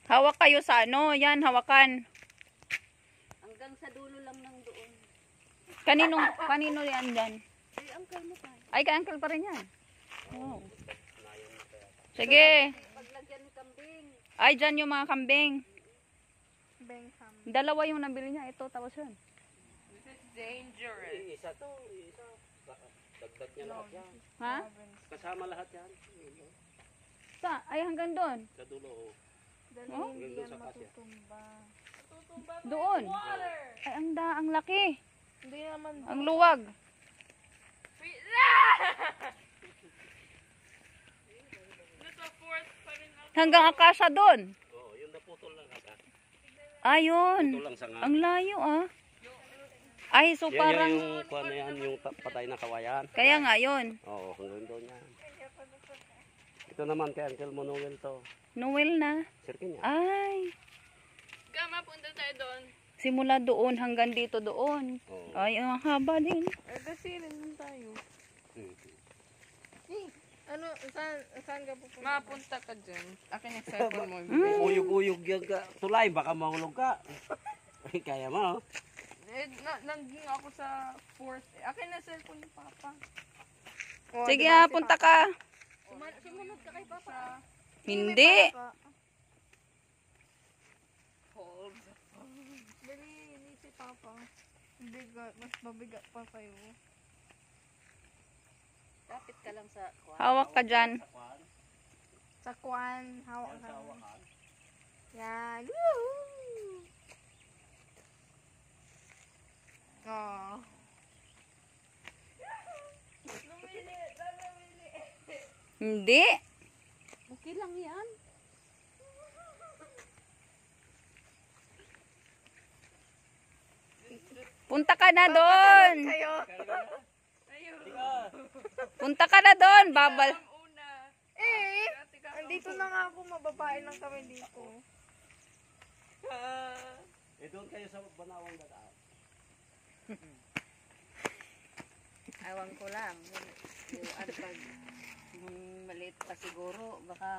Hawak kayo sa ano. Yan, hawakan. Hanggang sa dulo lang ng doon. Kanino yan dyan? Ay, uncle mo pa. Ay, kay uncle pa rin yan. Oh. Sige. Paglagyan ng kambing. Ay, dyan yung mga kambing. Bengham. Dalawa yung nabili niya. Ito, tapos yun. This is dangerous. Isa to, isa. Dagdag niya lahat yan. Ha? Kasama lahat yan. Ay, hanggang doon. Sa dulo. Dali, Oh? hindi Doon yan sa kasya. matutumba. Doon. Ay, ang laki. Hindi naman. Ang luwag. Hanggang akasa doon. Oo, yung naputol lang ata. Ayun. Ito lang sa nga. Ang layo ah. Ay, so Yan parang... yung kuha na yan, yung patay na kawayan. Kaya nga yun. Oo, hanggang doon yan. Ito naman kay Uncle Manuel to. Noel na. Sirkin niya. Ay. Kama, punta tayo doon. Simula doon hanggang dito doon. Oo. Ay, ang haba din. Eh, kasi rin tayo. Hmm. Ano, saan ka pupunta? Mapunta ka dyan. Akin yung cellphone mo. Uyog-uyog yan ka. Tulay, baka mahulog ka. Ay, kaya mo. Eh, nangging ako sa fourth. Akin na cellphone ni Papa. Sige ha, punta ka. Sumunod ka kay Papa. Hindi. Hold. Dali, hindi si Papa. Bigat, mas mabigat pa kayo. Kapit ka lang sa kwan. Hawak ka dyan. Sa kwan, hawak ka lang. Yan. Woo! Oh. Hindi. Okay lang yan. Punta ka na doon. Kayo. Punta ka na doon. Babal. Eh, andito na nga ako. Mababae lang kami dito. Eh, doon kayo sa Banawang Dadaan. Awan ko lang. Yung ano pag maliit pa siguro, baka